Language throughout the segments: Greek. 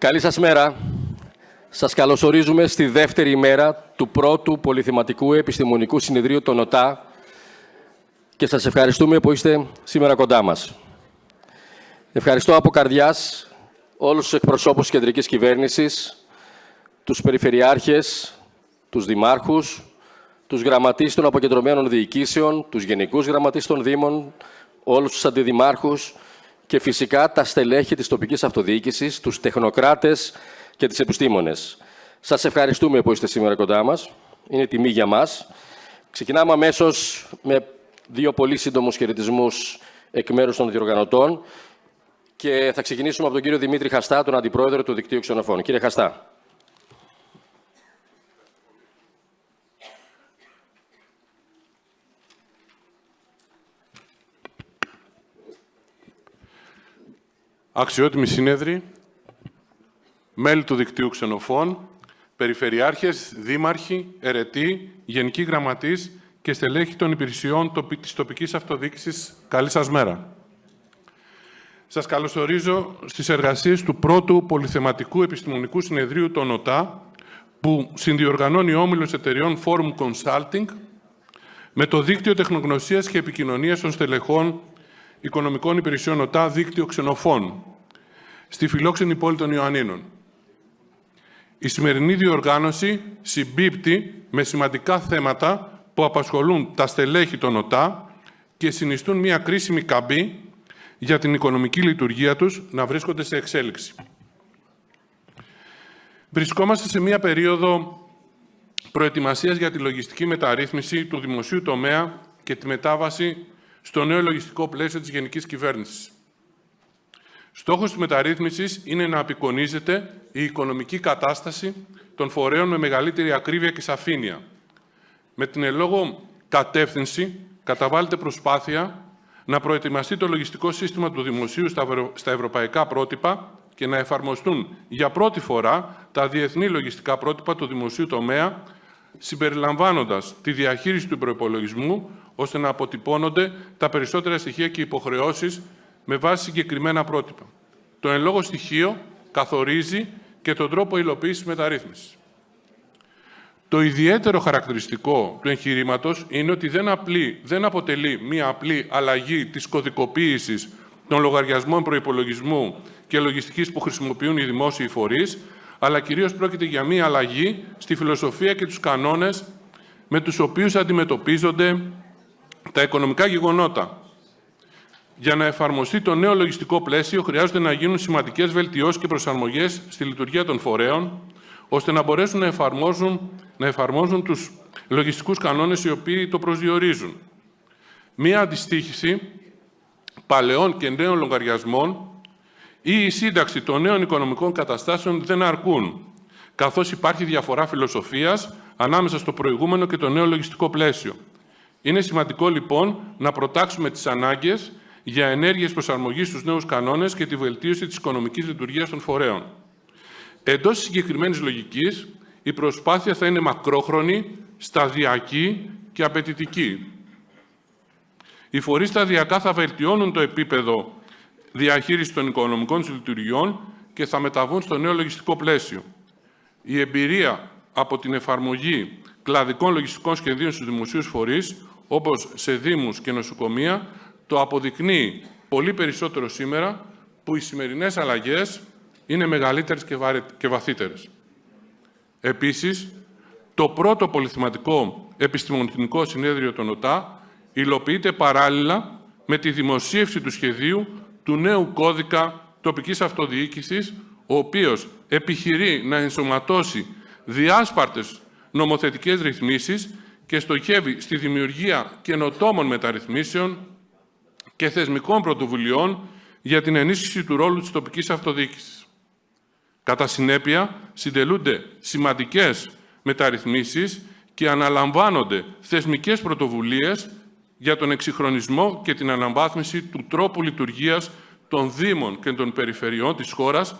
Καλή σας μέρα. Σας καλωσορίζουμε στη δεύτερη ημέρα του πρώτου πολυθεματικού επιστημονικού συνεδρίου των ΟΤΑ και σας ευχαριστούμε που είστε σήμερα κοντά μας. Ευχαριστώ από καρδιάς όλους τους εκπροσώπους της κεντρικής κυβέρνησης, τους περιφερειάρχες, τους δημάρχους, τους γραμματείς των αποκεντρωμένων διοικήσεων, τους γενικούς γραμματείς των Δήμων, όλους τους αντιδημάρχους και φυσικά τα στελέχη της τοπικής αυτοδιοίκησης, τους τεχνοκράτες και τις επιστήμονες. Σας ευχαριστούμε που είστε σήμερα κοντά μας. Είναι τιμή για μας. Ξεκινάμε αμέσως με δύο πολύ σύντομους χαιρετισμούς εκ μέρους των διοργανωτών και θα ξεκινήσουμε από τον κύριο Δημήτρη Χαστά, τον Αντιπρόεδρο του Δικτύου Ξενοφών. Κύριε Χαστά. Αξιότιμοι συνέδροι, μέλη του Δικτύου Ξενοφών, περιφερειάρχες, δήμαρχοι, ερετοί, γενικοί γραμματείς και στελέχοι των υπηρεσιών της τοπικής αυτοδιοίκησης, καλή σας μέρα. Σας καλωσορίζω στις εργασίες του πρώτου πολυθεματικού επιστημονικού συνεδρίου των ΟΤΑ, που συνδιοργανώνει ο Όμιλος Εταιριών Forum Consulting με το Δίκτυο Τεχνογνωσίας και Επικοινωνίας των Στελεχών Οικονομικών Υπηρεσιών ΟΤΑ, Δίκτυο Ξενοφών, στη φιλόξενη πόλη των Ιωαννίνων. Η σημερινή διοργάνωση συμπίπτει με σημαντικά θέματα που απασχολούν τα στελέχη των ΟΤΑ και συνιστούν μια κρίσιμη καμπή για την οικονομική λειτουργία τους να βρίσκονται σε εξέλιξη. Βρισκόμαστε σε μια περίοδο προετοιμασίας για τη λογιστική μεταρρύθμιση του δημοσίου τομέα και τη μετάβαση στο νέο λογιστικό πλαίσιο της γενικής κυβέρνησης. Στόχος της μεταρρύθμισης είναι να απεικονίζεται η οικονομική κατάσταση των φορέων με μεγαλύτερη ακρίβεια και σαφήνεια. Με την εν λόγω κατεύθυνση καταβάλλεται προσπάθεια να προετοιμαστεί το λογιστικό σύστημα του δημοσίου στα ευρωπαϊκά πρότυπα και να εφαρμοστούν για πρώτη φορά τα διεθνή λογιστικά πρότυπα του δημοσίου τομέα, συμπεριλαμβάνοντας τη διαχείριση του προϋπολογισμού, ώστε να αποτυπώνονται τα περισσότερα στοιχεία και υποχρεώσεις με βάση συγκεκριμένα πρότυπα. Το εν λόγω στοιχείο καθορίζει και τον τρόπο υλοποίησης μεταρρύθμισης. Το ιδιαίτερο χαρακτηριστικό του εγχειρήματος είναι ότι δεν αποτελεί μία απλή αλλαγή της κωδικοποίησης των λογαριασμών προϋπολογισμού και λογιστικής που χρησιμοποιούν οι δημόσιοι φορείς, αλλά κυρίως πρόκειται για μία αλλαγή στη φιλοσοφία και τους κανόνες με τους οποίους αντιμετωπίζονται τα οικονομικά γεγονότα. Για να εφαρμοστεί το νέο λογιστικό πλαίσιο, χρειάζεται να γίνουν σημαντικές βελτιώσεις και προσαρμογές στη λειτουργία των φορέων, ώστε να μπορέσουν να εφαρμόζουν τους λογιστικούς κανόνες οι οποίοι το προσδιορίζουν. Μία αντιστοίχηση παλαιών και νέων λογαριασμών ή η σύνταξη των νέων οικονομικών καταστάσεων δεν αρκούν, καθώς υπάρχει διαφορά φιλοσοφίας ανάμεσα στο προηγούμενο και το νέο λογιστικό πλαίσιο. Είναι σημαντικό, λοιπόν, να προτάξουμε τις ανάγκες για ενέργειες προσαρμογής στους νέους κανόνες και τη βελτίωση της οικονομικής λειτουργίας των φορέων. Εντός της συγκεκριμένης λογικής, η προσπάθεια θα είναι μακρόχρονη, σταδιακή και απαιτητική. Οι φορείς σταδιακά θα βελτιώνουν το επίπεδο διαχείρισης των οικονομικών λειτουργιών και θα μεταβούν στο νέο λογιστικό πλαίσιο. Η εμπειρία από την εφαρμογή κλαδικών λογιστικών σχεδίων στους δημοσίους φορείς, όπως σε δήμους και νοσοκομεία, το αποδεικνύει πολύ περισσότερο σήμερα, που οι σημερινές αλλαγές είναι μεγαλύτερες και βαθύτερες. Επίσης, το πρώτο πολυθεματικό επιστημονικό συνέδριο των ΟΤΑ υλοποιείται παράλληλα με τη δημοσίευση του σχεδίου του νέου κώδικα τοπικής αυτοδιοίκησης, ο οποίος επιχειρεί να ενσωματώσει διάσπαρτες νομοθετικές ρυθμίσεις και στοχεύει στη δημιουργία καινοτόμων μεταρρυθμίσεων και θεσμικών πρωτοβουλειών για την ενίσχυση του ρόλου της τοπικής αυτοδιοίκησης. Κατά συνέπεια, συντελούνται σημαντικές μεταρρυθμίσεις και αναλαμβάνονται θεσμικές πρωτοβουλίες για τον εξυγχρονισμό και την αναβάθμιση του τρόπου λειτουργίας των Δήμων και των περιφερειών της χώρας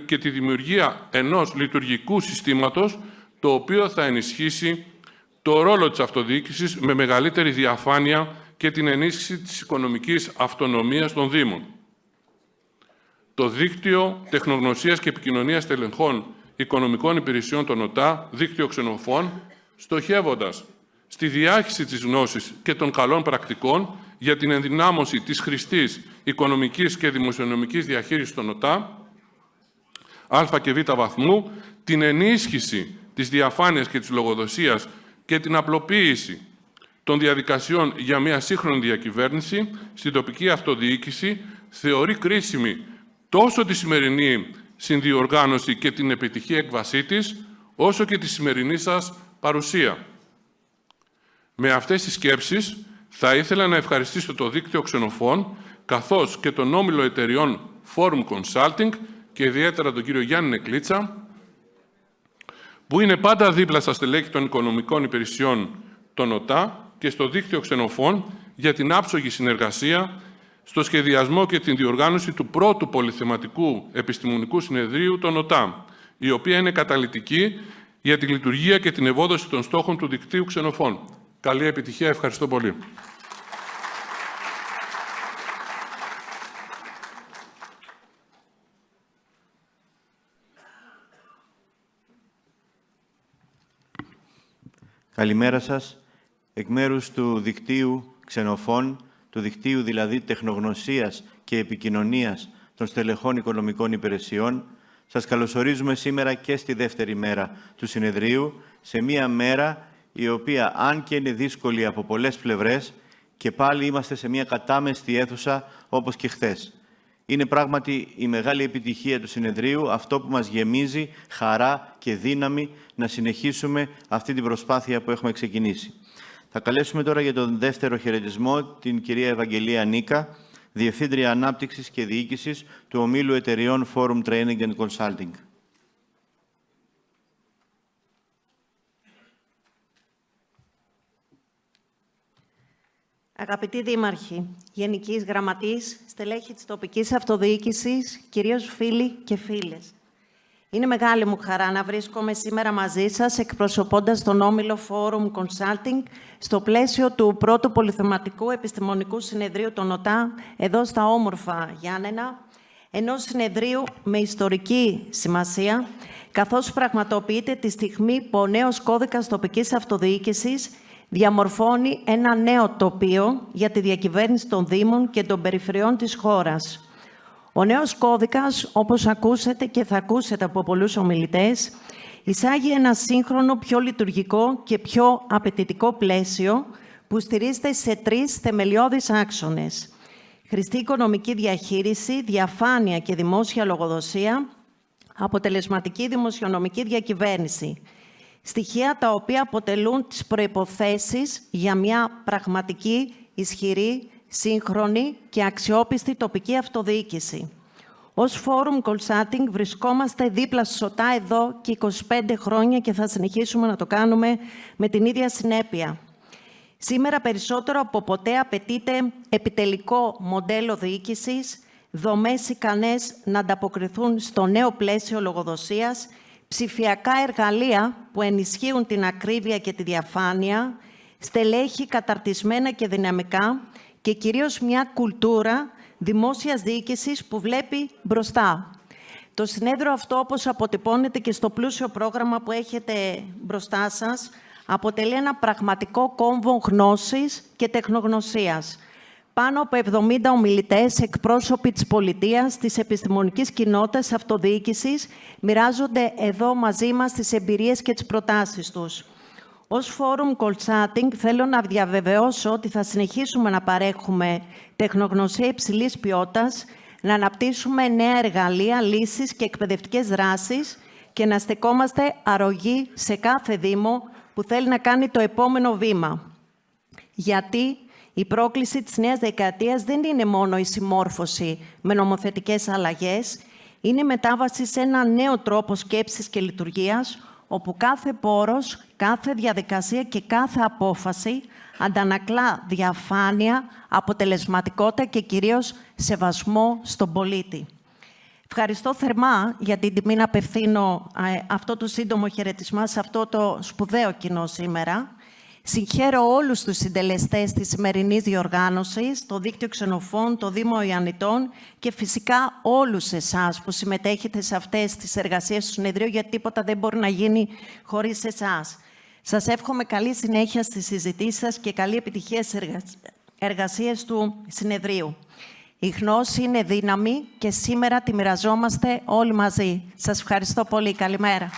και τη δημιουργία ενός λειτουργικού συστήματος, το οποίο θα ενισχύσει το ρόλο της αυτοδιοίκησης με μεγαλύτερη διαφάνεια και την ενίσχυση της οικονομικής αυτονομίας των Δήμων. το Δίκτυο Τεχνογνωσίας και Επικοινωνίας Τελεχών Οικονομικών Υπηρεσιών των ΟΤΑ, δίκτυο ξενοφών, στοχεύοντας στη διάχυση της γνώσης και των καλών πρακτικών για την ενδυνάμωση της χρηστής οικονομικής και δημοσιονομικής διαχείρισης των ΟΤΑ, Α και Β βαθμού, την ενίσχυση της διαφάνειας και της λογοδοσίας και την απλοποίηση των διαδικασιών για μια σύγχρονη διακυβέρνηση στην τοπική αυτοδιοίκηση, θεωρεί κρίσιμη τόσο τη σημερινή συνδιοργάνωση και την επιτυχή έκβασή της, όσο και τη σημερινή σας παρουσία. Με αυτές τις σκέψεις, θα ήθελα να ευχαριστήσω το Δίκτυο Ξενοφών, καθώς και τον Όμιλο Εταιριών Forum Consulting και ιδιαίτερα τον κύριο Γιάννη Νεκλίτσα, που είναι πάντα δίπλα στα στελέχη των οικονομικών υπηρεσιών των ΟΤΑ και στο Δίκτυο Ξενοφών για την άψογη συνεργασία στο σχεδιασμό και την διοργάνωση του πρώτου πολυθεματικού επιστημονικού συνεδρίου των ΟΤΑ, η οποία είναι καταλυτική για τη λειτουργία και την ευόδοση των στόχων του Δικτύου Ξενοφών. Καλή επιτυχία. Ευχαριστώ πολύ. Καλημέρα σας. Εκ μέρους του Δικτύου Ξενοφών, του Δικτύου δηλαδή Τεχνογνωσίας και Επικοινωνίας των Στελεχών Οικονομικών Υπηρεσιών, σας καλωσορίζουμε σήμερα και στη δεύτερη μέρα του συνεδρίου, σε μία μέρα η οποία, αν και είναι δύσκολη από πολλές πλευρές, και πάλι είμαστε σε μία κατάμεστη αίθουσα όπως και χθες. Είναι πράγματι η μεγάλη επιτυχία του συνεδρίου, αυτό που μας γεμίζει χαρά και δύναμη να συνεχίσουμε αυτή την προσπάθεια που έχουμε ξεκινήσει. Θα καλέσουμε τώρα για τον δεύτερο χαιρετισμό την κυρία Ευαγγελία Νίκα, Διευθύντρια Ανάπτυξης και Διοίκησης του Ομίλου Εταιριών Forum Training and Consulting. Αγαπητοί Δήμαρχοι, Γενικής Γραμματείς, στελέχη της τοπικής αυτοδιοίκησης, κυρίως φίλοι και φίλες. Είναι μεγάλη μου χαρά να βρίσκομαι σήμερα μαζί σας, εκπροσωπώντας τον Όμιλο Forum Consulting, στο πλαίσιο του πρώτου πολυθεματικού επιστημονικού συνεδρίου των ΟΤΑ, εδώ στα όμορφα Γιάννενα, ενός συνεδρίου με ιστορική σημασία, καθώς πραγματοποιείται τη στιγμή που ο νέος κώδικας τοπικής αυτοδιοίκησης διαμορφώνει ένα νέο τοπίο για τη διακυβέρνηση των Δήμων και των περιφερειών της χώρας. Ο νέος κώδικας, όπως ακούσετε και θα ακούσετε από πολλούς ομιλητές, εισάγει ένα σύγχρονο, πιο λειτουργικό και πιο απαιτητικό πλαίσιο που στηρίζεται σε 3 θεμελιώδεις άξονες. Χρηστή οικονομική διαχείριση, διαφάνεια και δημόσια λογοδοσία, αποτελεσματική δημοσιονομική διακυβέρνηση. Στοιχεία τα οποία αποτελούν τις προϋποθέσεις για μια πραγματική, ισχυρή, σύγχρονη και αξιόπιστη τοπική αυτοδιοίκηση. Ως Forum Consulting βρισκόμαστε δίπλα στους ΟΤΑ εδώ και 25 χρόνια και θα συνεχίσουμε να το κάνουμε με την ίδια συνέπεια. Σήμερα περισσότερο από ποτέ απαιτείται επιτελικό μοντέλο διοίκησης, δομές ικανές να ανταποκριθούν στο νέο πλαίσιο λογοδοσίας, ψηφιακά εργαλεία που ενισχύουν την ακρίβεια και τη διαφάνεια, στελέχη καταρτισμένα και δυναμικά και κυρίως μια κουλτούρα δημόσιας διοίκησης που βλέπει μπροστά. Το συνέδριο αυτό, όπως αποτυπώνεται και στο πλούσιο πρόγραμμα που έχετε μπροστά σας, αποτελεί ένα πραγματικό κόμβο γνώσης και τεχνογνωσίας. Πάνω από 70 ομιλητές, εκπρόσωποι της πολιτείας, της επιστημονικής κοινότητας, αυτοδιοίκησης, μοιράζονται εδώ μαζί μας τις εμπειρίες και τις προτάσεις τους. Ως Forum Consulting θέλω να διαβεβαιώσω ότι θα συνεχίσουμε να παρέχουμε τεχνογνωσία υψηλής ποιότητας, να αναπτύσσουμε νέα εργαλεία, λύσεις και εκπαιδευτικές δράσεις και να στεκόμαστε αρρωγοί σε κάθε Δήμο που θέλει να κάνει το επόμενο βήμα. Γιατί η πρόκληση της νέας δεκαετίας δεν είναι μόνο η συμμόρφωση με νομοθετικές αλλαγές, είναι η μετάβαση σε ένα νέο τρόπο σκέψης και λειτουργίας, όπου κάθε πόρος, κάθε διαδικασία και κάθε απόφαση αντανακλά διαφάνεια, αποτελεσματικότητα και κυρίως σεβασμό στον πολίτη. Ευχαριστώ θερμά για την τιμή να απευθύνω αυτό το σύντομο χαιρετισμά σε αυτό το σπουδαίο κοινό σήμερα. Συγχαίρω όλους τους συντελεστές της σημερινής διοργάνωσης, το Δίκτυο Ξενοφών, το Δήμο Ιωαννιτών και φυσικά όλους εσάς που συμμετέχετε σε αυτές τις εργασίες του συνεδρίου, γιατί τίποτα δεν μπορεί να γίνει χωρίς εσάς. Σας εύχομαι καλή συνέχεια στις συζητήσεις σας και καλή επιτυχία στις εργασίες του συνεδρίου. Η γνώση είναι δύναμη και σήμερα τη μοιραζόμαστε όλοι μαζί. Σας ευχαριστώ πολύ. Καλημέρα.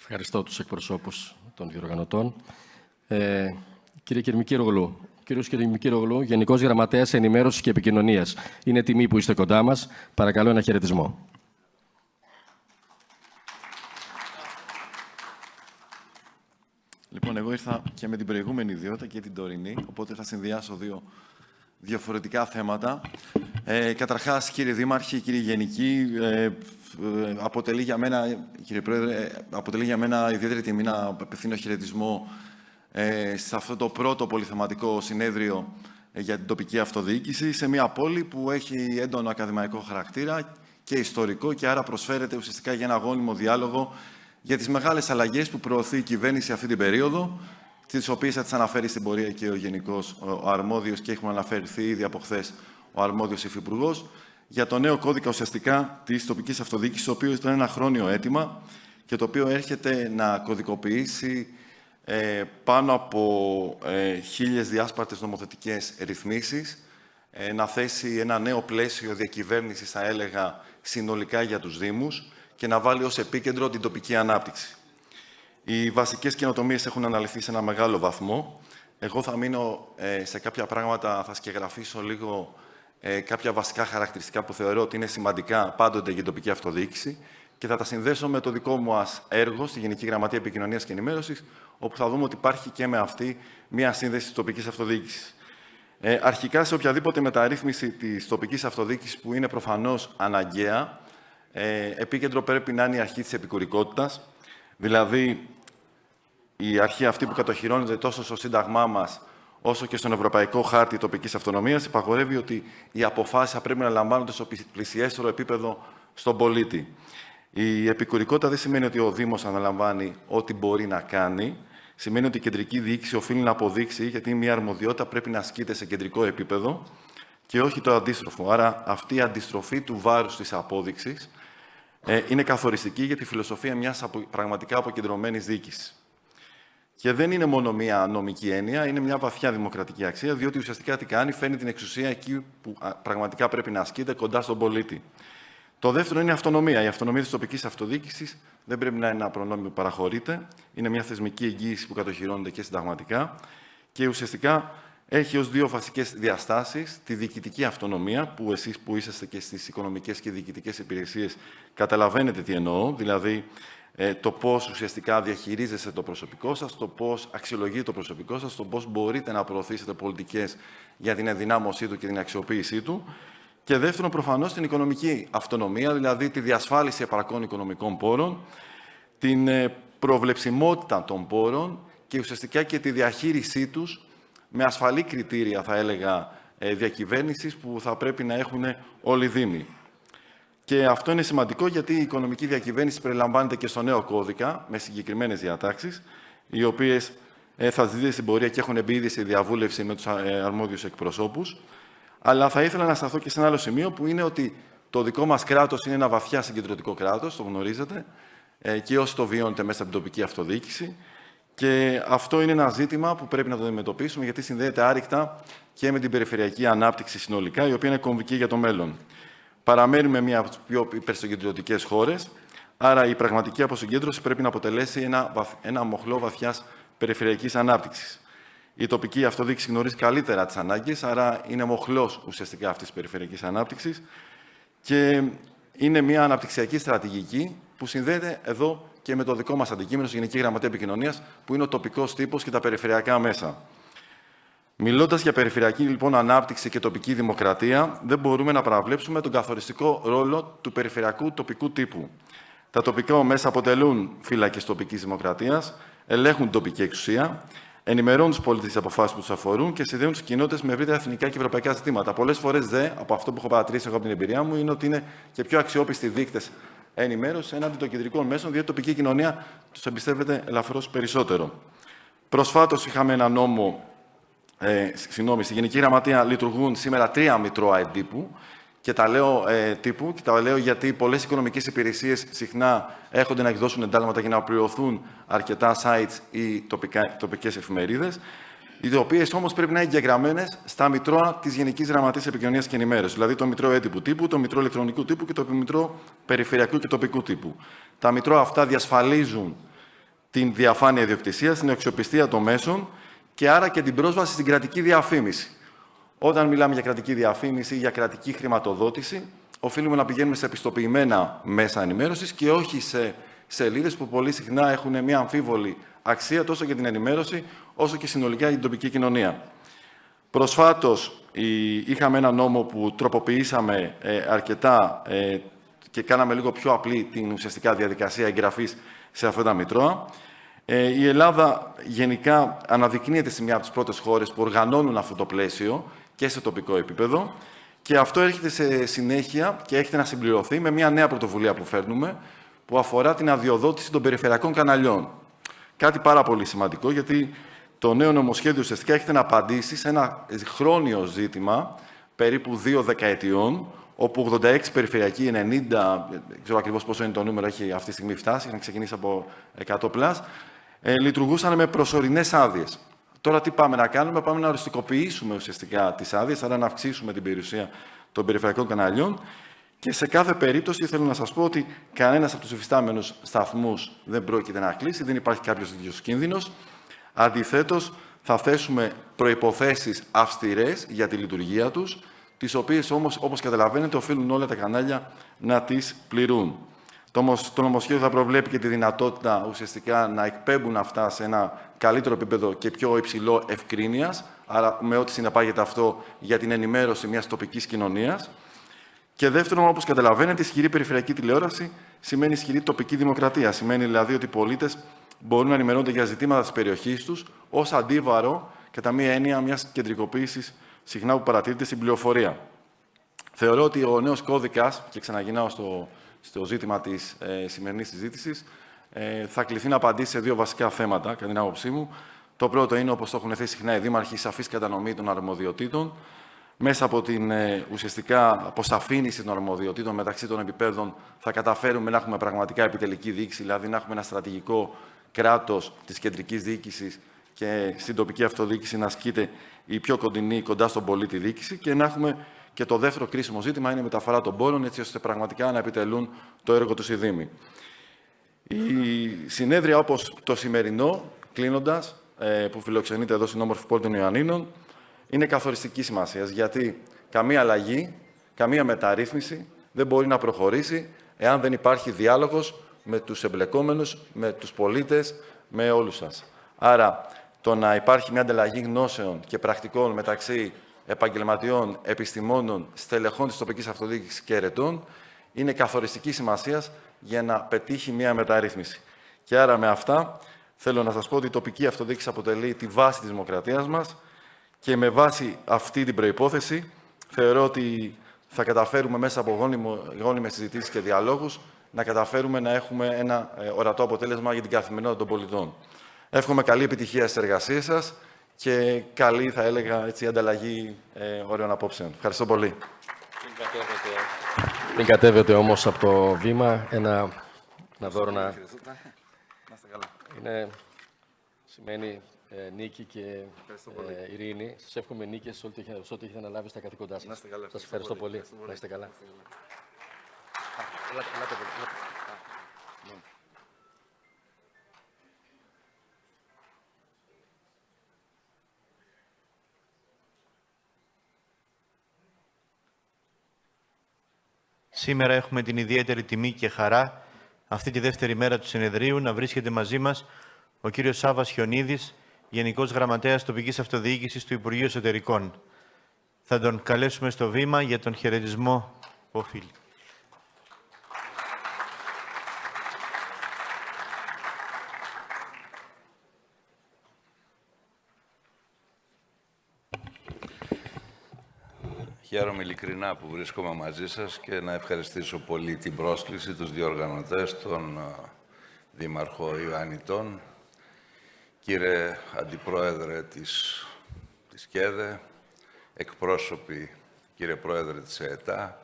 Ευχαριστώ τους εκπροσώπους των διοργανωτών. Κύριε Κερμικύρογλου, κύριος Κερμικύρογλου, Γενικός Γραμματέας Ενημέρωσης και Επικοινωνίας. Είναι τιμή που είστε κοντά μας. Παρακαλώ ένα χαιρετισμό. Λοιπόν, εγώ ήρθα και με την προηγούμενη ιδιότητα και την τωρινή, οπότε θα συνδυάσω δύο διαφορετικά θέματα. Καταρχάς, κύριε Δήμαρχε, κύριε Γενική, αποτελεί για μένα, κύριε Πρόεδρε, αποτελεί για μένα ιδιαίτερη τιμή να απευθύνω χαιρετισμό σε αυτό το πρώτο πολυθεματικό συνέδριο για την τοπική αυτοδιοίκηση σε μια πόλη που έχει έντονο ακαδημαϊκό χαρακτήρα και ιστορικό και άρα προσφέρεται ουσιαστικά για ένα γόνιμο διάλογο για τις μεγάλες αλλαγές που προωθεί η κυβέρνηση αυτή την περίοδο, τις οποίες θα τις αναφέρει στην πορεία και ο Γενικός, ο Αρμόδιος, και έχουμε αναφερθεί ήδη από χθες ο Αρμόδιος Υφυπουργός, για το νέο κώδικα ουσιαστικά της τοπικής αυτοδιοίκησης, το οποίο ήταν ένα χρόνιο αίτημα και το οποίο έρχεται να κωδικοποιήσει πάνω από 1.000 διάσπαρτες νομοθετικές ρυθμίσεις, να θέσει ένα νέο πλαίσιο διακυβέρνησης, θα έλεγα, συνολικά για τους Δήμους και να βάλει ως επίκεντρο την τοπική ανάπτυξη. Οι βασικές καινοτομίες έχουν αναλυθεί σε ένα μεγάλο βαθμό. Εγώ θα μείνω σε κάποια πράγματα, θα σκεγγραφίσω λίγο κάποια βασικά χαρακτηριστικά που θεωρώ ότι είναι σημαντικά πάντοτε για την τοπική αυτοδιοίκηση και θα τα συνδέσω με το δικό μου έργο στη Γενική Γραμματεία Επικοινωνίας και Ενημέρωσης, όπου θα δούμε ότι υπάρχει και με αυτή μία σύνδεση της τοπικής αυτοδιοίκησης. Αρχικά, σε οποιαδήποτε μεταρρύθμιση της τοπικής αυτοδιοίκησης που είναι προφανώς αναγκαία, επίκεντρο πρέπει να είναι η αρχή της επικουρικότητας, δηλαδή η αρχή αυτή που κατοχυρώνεται τόσο στο Σύνταγμά μας, όσο και στον Ευρωπαϊκό Χάρτη Τοπικής Αυτονομίας, υπαγορεύει ότι οι αποφάσεις θα πρέπει να λαμβάνονται στο πλησιέστερο επίπεδο στον πολίτη. Η επικουρικότητα δεν σημαίνει ότι ο Δήμος αναλαμβάνει ό,τι μπορεί να κάνει. Σημαίνει ότι η κεντρική διοίκηση οφείλει να αποδείξει, γιατί μια αρμοδιότητα πρέπει να ασκείται σε κεντρικό επίπεδο και όχι το αντίστροφο. Άρα, αυτή η αντιστροφή του βάρους της απόδειξης είναι καθοριστική για τη φιλοσοφία μιας πραγματικά αποκεντρωμένης διοίκησης. Και δεν είναι μόνο μία νομική έννοια, είναι μια βαθιά δημοκρατική αξία, διότι ουσιαστικά τι κάνει, φέρνει την εξουσία εκεί που πραγματικά πρέπει να ασκείται, κοντά στον πολίτη. Το δεύτερο είναι η αυτονομία. Η αυτονομία της τοπικής αυτοδιοίκησης δεν πρέπει να είναι ένα προνόμιο που παραχωρείται. Είναι μια θεσμική εγγύηση που κατοχυρώνεται και συνταγματικά και ουσιαστικά έχει ως δύο βασικές διαστάσεις τη διοικητική αυτονομία, που εσείς που είσαστε και στις οικονομικές και διοικητικές υπηρεσίες καταλαβαίνετε τι εννοώ, δηλαδή το πώς ουσιαστικά διαχειρίζεστε το προσωπικό σας, το πώς αξιολογείτε το προσωπικό σας, το πώς μπορείτε να προωθήσετε πολιτικές για την ενδυνάμωσή του και την αξιοποίησή του. Και δεύτερον, προφανώς, την οικονομική αυτονομία, δηλαδή τη διασφάλιση επαρκών οικονομικών πόρων, την προβλεψιμότητα των πόρων και ουσιαστικά και τη διαχείρισή τους με ασφαλή κριτήρια, θα έλεγα, διακυβέρνησης που θα πρέπει να έχουν όλοι οι Δήμοι. Και αυτό είναι σημαντικό γιατί η οικονομική διακυβέρνηση περιλαμβάνεται και στο νέο κώδικα με συγκεκριμένες διατάξεις, οι οποίες θα δείτε στην πορεία και έχουν μπει ήδη σε διαβούλευση με τους αρμόδιους εκπροσώπους. Αλλά θα ήθελα να σταθώ και σε ένα άλλο σημείο που είναι ότι το δικό μας κράτος είναι ένα βαθιά συγκεντρωτικό κράτος, το γνωρίζετε, και όσοι το βιώνετε μέσα από την τοπική αυτοδιοίκηση. Και αυτό είναι ένα ζήτημα που πρέπει να το αντιμετωπίσουμε, γιατί συνδέεται άρρηκτα και με την περιφερειακή ανάπτυξη συνολικά, η οποία είναι κομβική για το μέλλον. Παραμένουμε μία από τις πιο υπερσυγκεντρωτικές χώρες, άρα η πραγματική αποσυγκέντρωση πρέπει να αποτελέσει ένα μοχλό βαθιάς περιφερειακής ανάπτυξης. Η τοπική αυτοδιοίκηση γνωρίζει καλύτερα τις ανάγκες, άρα είναι μοχλός ουσιαστικά αυτής της περιφερειακής ανάπτυξης και είναι μια αναπτυξιακή στρατηγική που συνδέεται εδώ και με το δικό μας αντικείμενο στη Γενική Γραμματεία Επικοινωνίας, που είναι ο τοπικός τύπος και τα περιφερειακά μέσα. Μιλώντας για περιφερειακή λοιπόν ανάπτυξη και τοπική δημοκρατία, δεν μπορούμε να παραβλέψουμε τον καθοριστικό ρόλο του περιφερειακού τοπικού τύπου. Τα τοπικά μέσα αποτελούν φύλακες τοπικής δημοκρατίας, ελέγχουν τοπική εξουσία, ενημερώνουν τους πολίτες τις αποφάσεις που τους αφορούν και συνδέουν τις κοινότητες με ευρύτερα εθνικά και ευρωπαϊκά ζητήματα. Πολλές φορές, από αυτό που έχω παρατηρήσει εγώ από την εμπειρία μου, είναι ότι είναι και πιο αξιόπιστοι δείκτες ενημέρωσης έναντι των κεντρικών μέσων, διότι η τοπική κοινωνία τους εμπιστεύεται ελαφρώς περισσότερο. Προσφάτως είχαμε ένα νόμο, στη Γενική Γραμματεία λειτουργούν σήμερα 3 μητρώα εντύπου. Και τα λέω τύπου, και τα λέω γιατί πολλές οικονομικές υπηρεσίες συχνά έρχονται να εκδώσουν εντάλματα για να πληρωθούν αρκετά sites ή τοπικές εφημερίδες, οι οποίες όμως πρέπει να είναι εγγεγραμμένες στα μητρώα της Γενικής Γραμματείας Επικοινωνίας και Ενημέρωσης, δηλαδή το μητρό έντυπου τύπου, το μητρό ηλεκτρονικού τύπου και το μητρό περιφερειακού και τοπικού τύπου. Τα μητρώα αυτά διασφαλίζουν την διαφάνεια ιδιοκτησίας, την αξιοπιστία των μέσων και άρα και την πρόσβαση στην κρατική διαφήμιση. Όταν μιλάμε για κρατική διαφήμιση ή για κρατική χρηματοδότηση, οφείλουμε να πηγαίνουμε σε επιστοποιημένα μέσα ενημέρωσης και όχι σε σελίδες που πολύ συχνά έχουν μια αμφίβολη αξία τόσο για την ενημέρωση, όσο και συνολικά για την τοπική κοινωνία. Προσφάτως, είχαμε ένα νόμο που τροποποιήσαμε αρκετά και κάναμε λίγο πιο απλή την ουσιαστικά διαδικασία εγγραφής σε αυτά τα μητρώα. Η Ελλάδα γενικά αναδεικνύεται σε μια από τις πρώτες χώρες που οργανώνουν αυτό το πλαίσιο και σε τοπικό επίπεδο και αυτό έρχεται σε συνέχεια και έχετε να συμπληρωθεί με μια νέα πρωτοβουλία που φέρνουμε που αφορά την αδειοδότηση των περιφερειακών καναλιών. Κάτι πάρα πολύ σημαντικό, γιατί το νέο νομοσχέδιο ουσιαστικά έχετε να απαντήσει σε ένα χρόνιο ζήτημα περίπου 2 δεκαετιών, όπου 86 περιφερειακοί, 90, δεν ξέρω ακριβώς πόσο είναι το νούμερο, έχει αυτή τη στιγμή φτάσει, είχαν ξεκινήσει από 100+, λειτουργούσαν με προσωρινές άδειες. Τώρα τι πάμε να κάνουμε, πάμε να οριστικοποιήσουμε ουσιαστικά τις άδειες, άρα να αυξήσουμε την περιουσία των περιφερειακών καναλιών και σε κάθε περίπτωση θέλω να σας πω ότι κανένας από τους υφιστάμενους σταθμούς δεν πρόκειται να κλείσει, δεν υπάρχει κάποιος τέτοιος κίνδυνος. Αντιθέτως, θα θέσουμε προϋποθέσεις αυστηρές για τη λειτουργία τους, τις οποίες όμως, όπως καταλαβαίνετε, οφείλουν όλα τα κανάλια να τις πληρούν. Το νομοσχέδιο θα προβλέπει και τη δυνατότητα ουσιαστικά να εκπέμπουν αυτά σε ένα καλύτερο επίπεδο και πιο υψηλό ευκρίνειας, άρα με ό,τι συνεπάγεται αυτό για την ενημέρωση μιας τοπικής κοινωνίας. Και δεύτερον, όπως καταλαβαίνετε, ισχυρή περιφερειακή τηλεόραση σημαίνει ισχυρή τοπική δημοκρατία. Σημαίνει δηλαδή ότι οι πολίτες μπορούν να ενημερώνονται για ζητήματα της περιοχής τους ως αντίβαρο, κατά μία έννοια μιας κεντρικοποίησης συχνά που παρατηρείται στην πληροφορία. Θεωρώ ότι ο νέος κώδικας, και ξαναγυρνάω στο ζήτημα της σημερινής συζήτησης, θα κληθεί να απαντήσει σε 2 βασικά θέματα, κατά την άποψή μου. Το πρώτο είναι, όπως το έχουν θέσει συχνά οι δήμαρχοι, σαφής κατανομή των αρμοδιοτήτων, μέσα από την ουσιαστικά αποσαφήνιση των αρμοδιοτήτων μεταξύ των επιπέδων, θα καταφέρουμε να έχουμε πραγματικά επιτελική διοίκηση, δηλαδή να έχουμε ένα στρατηγικό κράτος της κεντρικής διοίκησης και στην τοπική αυτοδιοίκηση να ασκείται η πιο κοντινή, κοντά στον πολίτη διοίκηση και να έχουμε και το δεύτερο κρίσιμο ζήτημα είναι η μεταφορά των πόρων, έτσι ώστε πραγματικά να επιτελούν το έργο τους οι Δήμοι. Η συνέδρια όπως το σημερινό, κλείνοντας, που φιλοξενείται εδώ στην όμορφη πόλη των Ιωαννίνων, είναι καθοριστική σημασία, γιατί καμία αλλαγή, καμία μεταρρύθμιση δεν μπορεί να προχωρήσει εάν δεν υπάρχει διάλογος με τους εμπλεκόμενους, με τους πολίτες, με όλους σας. Άρα, το να υπάρχει μια ανταλλαγή γνώσεων και πρακτικών μεταξύ επαγγελματιών, επιστημόνων, στελεχών της τοπικής αυτοδιοίκησης και ερετών είναι καθοριστική σημασίας για να πετύχει μια μεταρρύθμιση. Και άρα με αυτά θέλω να σας πω ότι η τοπική αυτοδιοίκηση αποτελεί τη βάση της δημοκρατίας μας και με βάση αυτή την προϋπόθεση θεωρώ ότι θα καταφέρουμε μέσα από γόνιμες συζητήσεις και διαλόγους να καταφέρουμε να έχουμε ένα ορατό αποτέλεσμα για την καθημερινότητα των πολιτών. Εύχομαι καλή επιτυχία στις εργασίες σας και καλή, θα έλεγα, έτσι, ανταλλαγή ωραίων απόψεων. Ευχαριστώ πολύ. Μην κατέβετε όμως από το βήμα ένα δώρο να... Είναι, σημαίνει νίκη και ειρήνη. Σας εύχομαι νίκες σε ό,τι έχετε αναλάβει στα καθήκοντά σας. Σας ευχαριστώ πολύ. Να είστε καλά. Σήμερα έχουμε την ιδιαίτερη τιμή και χαρά αυτή τη δεύτερη μέρα του συνεδρίου να βρίσκεται μαζί μας ο κύριος Σάββας Χιονίδης, Γενικός Γραμματέας Τοπικής Αυτοδιοίκησης του Υπουργείου Εσωτερικών. Θα τον καλέσουμε στο βήμα για τον χαιρετισμό που οφείλει. Χαίρομαι ειλικρινά που βρίσκομαι μαζί σας και να ευχαριστήσω πολύ την πρόσκληση, τους διοργανωτές, τον Δήμαρχο Ιωαννιτών, κύριε Αντιπρόεδρε της ΚΕΔΕ, εκπρόσωποι, κύριε Πρόεδρε της ΕΕΤΑ,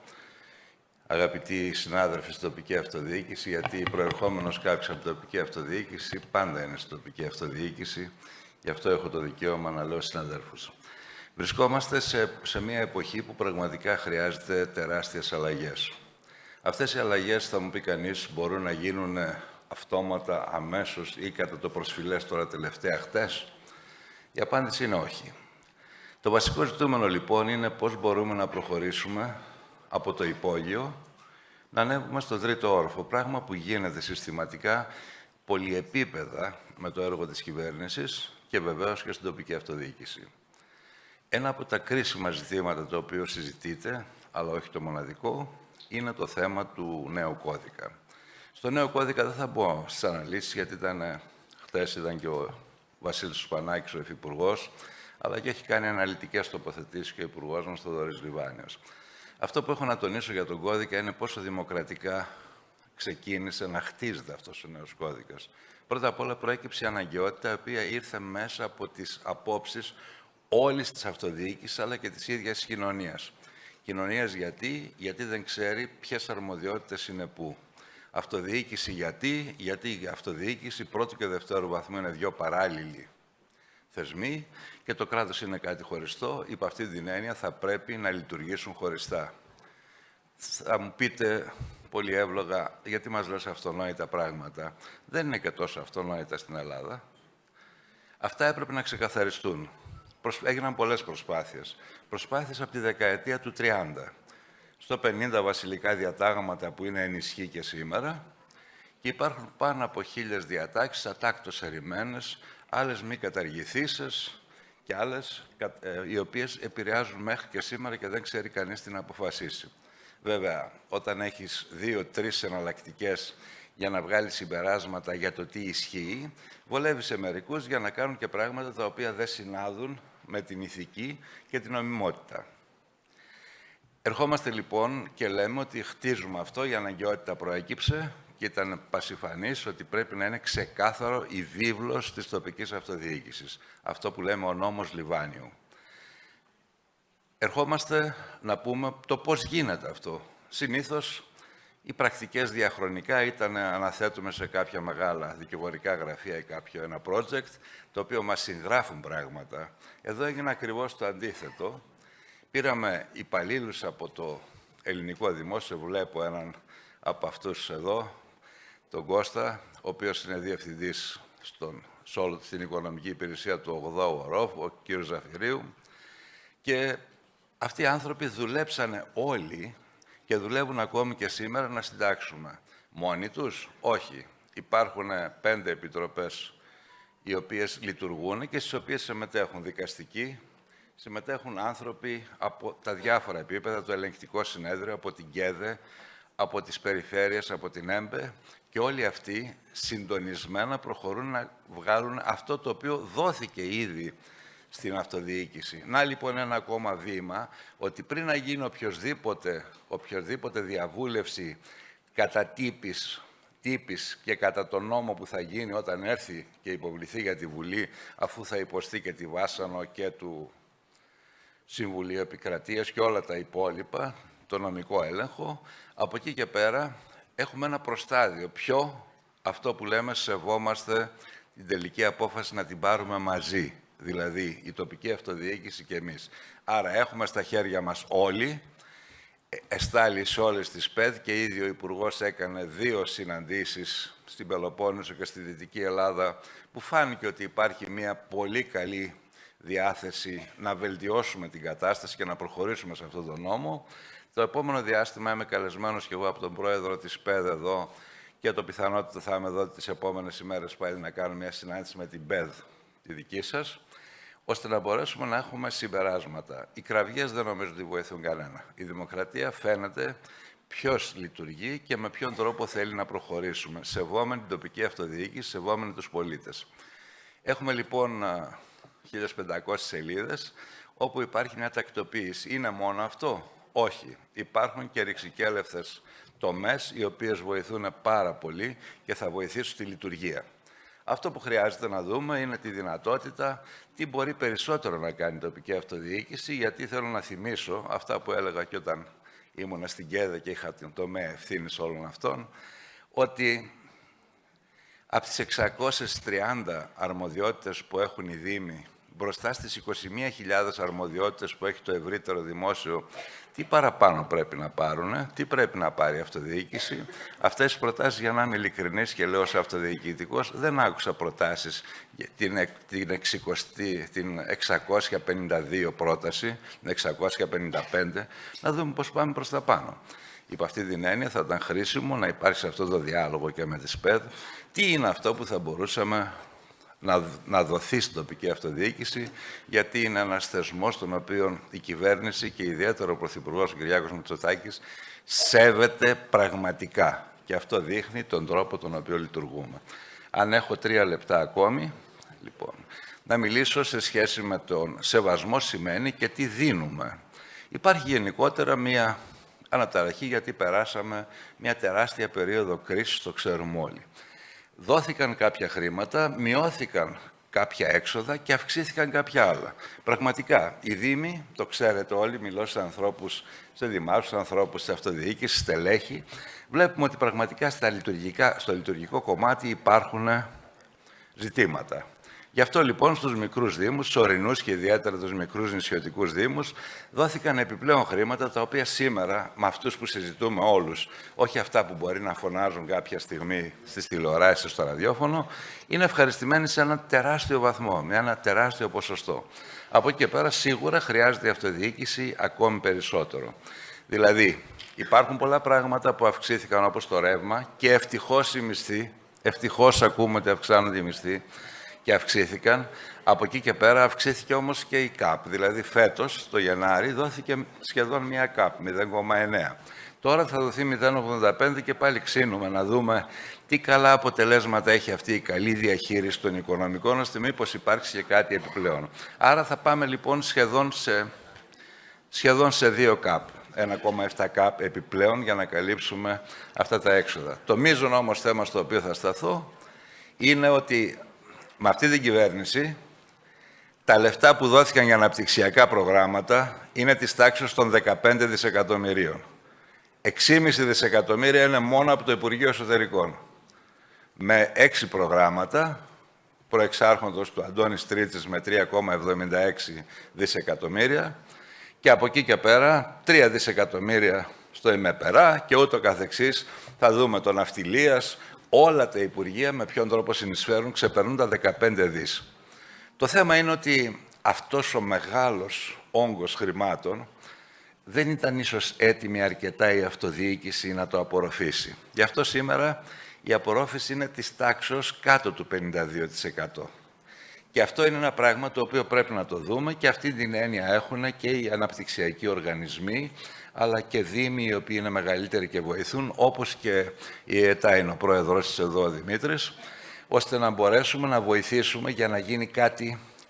αγαπητοί συνάδελφοι στην τοπική αυτοδιοίκηση, γιατί προερχόμενος κάποιος από την τοπική αυτοδιοίκηση πάντα είναι στην τοπική αυτοδιοίκηση, γι' αυτό έχω το δικαίωμα να λέω συναδέλφους. Βρισκόμαστε σε μια εποχή που πραγματικά χρειάζεται τεράστιες αλλαγές. Αυτές οι αλλαγές, θα μου πει κανείς, μπορούν να γίνουν αυτόματα, αμέσως ή κατά το προσφυλές τώρα τελευταία χτες. Η απάντηση είναι όχι. Το βασικό ζητούμενο λοιπόν είναι πώς μπορούμε να προχωρήσουμε από το υπόγειο να ανέβουμε στον τρίτο όροφο, πράγμα που γίνεται συστηματικά πολυεπίπεδα με το έργο της κυβέρνησης και βεβαίως και στην τοπική αυτοδιοίκηση. Ένα από τα κρίσιμα ζητήματα το οποίο συζητείται, αλλά όχι το μοναδικό, είναι το θέμα του νέου κώδικα. Στο νέο κώδικα δεν θα μπω στις αναλύσεις, γιατί χτες ήταν και ο Βασίλης Σπανάκης, ο Υφυπουργός, αλλά και έχει κάνει αναλυτικές τοποθετήσεις και ο Υπουργός μας, Θοδωρής Λιβάνιος. Αυτό που έχω να τονίσω για τον κώδικα είναι πόσο δημοκρατικά ξεκίνησε να χτίζεται αυτός ο νέος κώδικας. Πρώτα απ' όλα προέκυψε η αναγκαιότητα, η οποία ήρθε μέσα από τις απόψεις όλης της αυτοδιοίκησης, αλλά και της ίδιας κοινωνίας. Κοινωνίας γιατί δεν ξέρει ποιες αρμοδιότητες είναι πού. Αυτοδιοίκηση γιατί η αυτοδιοίκηση πρώτου και δευτέρου βαθμού είναι δύο παράλληλοι θεσμοί και το κράτος είναι κάτι χωριστό. Υπ' αυτή την έννοια θα πρέπει να λειτουργήσουν χωριστά. Θα μου πείτε πολύ εύλογα, γιατί μας λες αυτονόητα πράγματα. Δεν είναι και τόσο αυτονόητα στην Ελλάδα. Αυτά έπρεπε να ξεκαθαριστούν. Έγιναν πολλές προσπάθειες. Προσπάθειες από τη δεκαετία του 30. Στο 50 βασιλικά διατάγματα που είναι ενισχύ και σήμερα και υπάρχουν πάνω από 1000 διατάξεις ατάκτως ερημμένες, άλλες μη καταργηθήσεις και άλλες οι οποίες επηρεάζουν μέχρι και σήμερα και δεν ξέρει κανείς τι να αποφασίσει. Βέβαια, όταν έχεις 2-3 εναλλακτικές για να βγάλεις συμπεράσματα για το τι ισχύει, βολεύει σε μερικούς για να κάνουν και πράγματα τα οποία δεν συνάδουν με την ηθική και την νομιμότητα. Ερχόμαστε λοιπόν και λέμε ότι χτίζουμε αυτό, η αναγκαιότητα προέκυψε και ήταν πασιφανής ότι πρέπει να είναι ξεκάθαρο η βίβλος της τοπικής αυτοδιοίκησης. Αυτό που λέμε ο νόμος Λιβάνιου. Ερχόμαστε να πούμε το πώς γίνεται αυτό. Συνήθως οι πρακτικές διαχρονικά ήταν να αναθέτουμε σε κάποια μεγάλα δικηγορικά γραφεία ή κάποιο ένα project, το οποίο μας συγγράφουν πράγματα. Εδώ έγινε ακριβώς το αντίθετο. Πήραμε υπαλλήλους από το ελληνικό δημόσιο, βλέπω έναν από αυτούς εδώ, τον Κώστα, ο οποίος είναι διευθυντής στην οικονομική υπηρεσία του 8ου ορόφου, ο κ. Ζαφυρίου, και αυτοί οι άνθρωποι δουλέψανε όλοι και δουλεύουν ακόμη και σήμερα να συντάξουμε. Μόνοι τους? Όχι. Υπάρχουν 5 επιτροπές οι οποίες λειτουργούν και στις οποίες συμμετέχουν δικαστικοί, συμμετέχουν άνθρωποι από τα διάφορα επίπεδα, το ελεγκτικό συνέδριο, από την ΚΕΔΕ, από τις περιφέρειες, από την ΕΜΠΕ και όλοι αυτοί συντονισμένα προχωρούν να βγάλουν αυτό το οποίο δόθηκε ήδη στην αυτοδιοίκηση. Να λοιπόν ένα ακόμα βήμα, ότι πριν να γίνει οποιοδήποτε διαβούλευση κατά τύπης και κατά τον νόμο που θα γίνει όταν έρθει και υποβληθεί για τη Βουλή, αφού θα υποστεί και τη βάσανο και του Συμβουλίου Επικρατείας και όλα τα υπόλοιπα, το νομικό έλεγχο, από εκεί και πέρα έχουμε ένα προστάδιο. Αυτό που λέμε, σεβόμαστε την τελική απόφαση να την πάρουμε μαζί. Δηλαδή η τοπική αυτοδιοίκηση και εμείς. Άρα έχουμε στα χέρια μας όλοι, εστάλει σε όλες τις ΠΕΔ και ήδη ο Υπουργός έκανε 2 συναντήσεις στην Πελοπόννησο και στη Δυτική Ελλάδα που φάνηκε ότι υπάρχει μια πολύ καλή διάθεση να βελτιώσουμε την κατάσταση και να προχωρήσουμε σε αυτόν τον νόμο. Το επόμενο διάστημα είμαι καλεσμένος και εγώ από τον Πρόεδρο της ΠΕΔ εδώ και το πιθανότερο θα είμαι εδώ τις επόμενες ημέρες πάλι να κάνω μια συνάντηση με την ΠΕΔ, τη δική σας, ώστε να μπορέσουμε να έχουμε συμπεράσματα. Οι κραυγές δεν νομίζω ότι βοηθούν κανένα. Η δημοκρατία φαίνεται ποιος λειτουργεί και με ποιον τρόπο θέλει να προχωρήσουμε, σεβόμενη την τοπική αυτοδιοίκηση, σεβόμενη τους πολίτες. Έχουμε λοιπόν 1500 σελίδες. όπου υπάρχει μια τακτοποίηση. Είναι μόνο αυτό? Όχι. Υπάρχουν και ρηξικέλευθες τομές, οι οποίες βοηθούν πάρα πολύ και θα βοηθήσουν τη λειτουργία. Αυτό που χρειάζεται να δούμε είναι τη δυνατότητα, τι μπορεί περισσότερο να κάνει η τοπική αυτοδιοίκηση, γιατί θέλω να θυμίσω αυτά που έλεγα και όταν ήμουνα στην ΚΕΔΕ και είχα την τομέα ευθύνης όλων αυτών, ότι από τις 630 αρμοδιότητες που έχουν οι Δήμοι, μπροστά στις 21.000 αρμοδιότητες που έχει το ευρύτερο δημόσιο, τι παραπάνω πρέπει να πάρουν, τι πρέπει να πάρει η αυτοδιοίκηση. Αυτές τις προτάσεις, για να είμαι ειλικρινής και λέω ως αυτοδιοικητικός, δεν άκουσα προτάσεις για την 652 πρόταση, την 655, να δούμε πώς πάμε προς τα πάνω. Υπό αυτή την έννοια θα ήταν χρήσιμο να υπάρξει αυτό το διάλογο και με τη ΣΠΕΔ. Τι είναι αυτό που θα μπορούσαμε να δοθεί στην τοπική αυτοδιοίκηση, γιατί είναι ένας θεσμός τον οποίο η κυβέρνηση και ιδιαίτερα ο Πρωθυπουργός ο Κυριάκος Μητσοτάκης σέβεται πραγματικά. Και αυτό δείχνει τον τρόπο τον οποίο λειτουργούμε. Αν έχω 3 λεπτά ακόμη, λοιπόν, να μιλήσω σε σχέση με τον σεβασμό σημαίνει και τι δίνουμε. Υπάρχει γενικότερα μία αναταραχή, γιατί περάσαμε μια τεράστια περίοδο κρίσης, το ξέρουμε όλοι. Δόθηκαν κάποια χρήματα, μειώθηκαν κάποια έξοδα και αυξήθηκαν κάποια άλλα. Πραγματικά, οι Δήμοι, το ξέρετε όλοι, μιλώ σε ανθρώπους, σε δημάρχους, σε ανθρώπους, σε αυτοδιοίκηση, στελέχη, βλέπουμε ότι πραγματικά στο λειτουργικό κομμάτι υπάρχουν ζητήματα. Γι' αυτό λοιπόν στους μικρούς δήμους, στους ορεινούς και ιδιαίτερα τους μικρούς νησιωτικούς δήμους, δόθηκαν επιπλέον χρήματα, τα οποία σήμερα, με αυτούς που συζητούμε όλους, όχι αυτά που μπορεί να φωνάζουν κάποια στιγμή στις τηλεοράσεις, στο ραδιόφωνο, είναι ευχαριστημένοι σε ένα τεράστιο βαθμό, με ένα τεράστιο ποσοστό. Από εκεί και πέρα σίγουρα χρειάζεται η αυτοδιοίκηση ακόμη περισσότερο. Δηλαδή, υπάρχουν πολλά πράγματα που αυξήθηκαν όπως το ρεύμα και ευτυχώς οι μισθοί, ευτυχώς ακούμε ότι αυξάνονται οι μισθοί, και αυξήθηκαν. Από εκεί και πέρα αυξήθηκε όμως και η ΚΑΠ. Δηλαδή φέτος, το Γενάρη, δόθηκε σχεδόν μία ΚΑΠ, 0,9. Τώρα θα δοθεί 0,85 και πάλι ξύνουμε να δούμε τι καλά αποτελέσματα έχει αυτή η καλή διαχείριση των οικονομικών, ώστε μήπως υπάρξει και κάτι επιπλέον. Άρα θα πάμε λοιπόν σχεδόν σε 2 ΚΑΠ. 1,7 ΚΑΠ επιπλέον για να καλύψουμε αυτά τα έξοδα. Το μείζον όμως θέμα στο οποίο θα σταθώ είναι ότι με αυτή την κυβέρνηση, τα λεφτά που δόθηκαν για αναπτυξιακά προγράμματα είναι της τάξης των 15 δισεκατομμυρίων. 6,5 δισεκατομμύρια είναι μόνο από το Υπουργείο Εσωτερικών. Με 6 προγράμματα, προεξάρχοντος του Αντώνης Τρίτσης με 3,76 δισεκατομμύρια και από εκεί και πέρα 3 δισεκατομμύρια στο ΕΜΕΠΕΡΑ και ούτω καθεξής. Θα δούμε το Ναυτιλίας, όλα τα Υπουργεία με ποιον τρόπο συνεισφέρουν, ξεπερνούν τα 15 δις. Το θέμα είναι ότι αυτός ο μεγάλος όγκος χρημάτων δεν ήταν ίσως έτοιμη αρκετά η αυτοδιοίκηση να το απορροφήσει. Γι' αυτό σήμερα η απορρόφηση είναι της τάξης κάτω του 52%. Και αυτό είναι ένα πράγμα το οποίο πρέπει να το δούμε και αυτή την έννοια έχουν και οι αναπτυξιακοί οργανισμοί, αλλά και δήμοι οι οποίοι είναι μεγαλύτεροι και βοηθούν, όπως και η ΕΤΑ είναι ο πρόεδρος της εδώ, ο Δημήτρης, ώστε να μπορέσουμε να βοηθήσουμε για να γίνει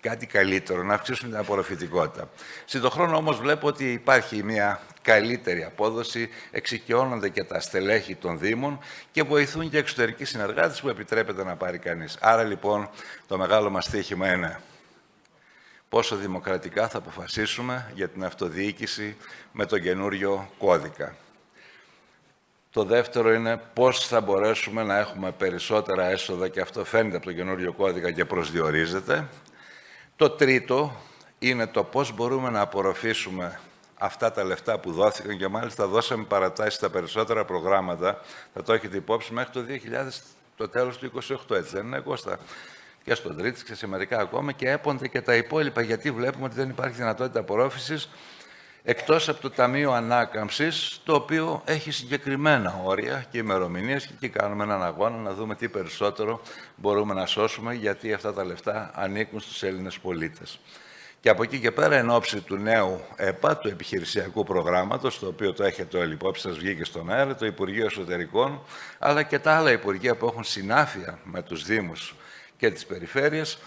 κάτι καλύτερο, να αυξήσουμε την απορροφητικότητα. Συν χρόνο όμως βλέπω ότι υπάρχει μια καλύτερη απόδοση, εξοικειώνονται και τα στελέχη των Δήμων και βοηθούν και εξωτερικοί συνεργάτες που επιτρέπεται να πάρει κανείς. Άρα λοιπόν το μεγάλο μας στοίχημα είναι πόσο δημοκρατικά θα αποφασίσουμε για την αυτοδιοίκηση με τον καινούριο κώδικα. Το δεύτερο είναι πώς θα μπορέσουμε να έχουμε περισσότερα έσοδα και αυτό φαίνεται από τον καινούριο κώδικα και προσδιορίζεται. Το τρίτο είναι το πώς μπορούμε να απορροφήσουμε αυτά τα λεφτά που δόθηκαν και μάλιστα δώσαμε παρατάσεις στα περισσότερα προγράμματα, θα το έχετε υπόψη, μέχρι το 2000, το τέλος του 2028, έτσι δεν είναι, Κώστα? Και στον Τρίτη και σε μερικά ακόμα και έπονται και τα υπόλοιπα, γιατί βλέπουμε ότι δεν υπάρχει δυνατότητα απορρόφησης εκτός από το Ταμείο Ανάκαμψης, το οποίο έχει συγκεκριμένα όρια και ημερομηνίες και εκεί κάνουμε έναν αγώνα να δούμε τι περισσότερο μπορούμε να σώσουμε, γιατί αυτά τα λεφτά ανήκουν στους Έλληνες πολίτες. Και από εκεί και πέρα, εν ώψη του νέου ΕΠΑ, του επιχειρησιακού προγράμματος, το οποίο το έχετε όλοι υπόψη σας, βγήκε στον αέρα, το Υπουργείο Εσωτερικών, αλλά και τα άλλα Υπουργεία που έχουν συνάφεια με τους Δήμους και τις περιφέρειες,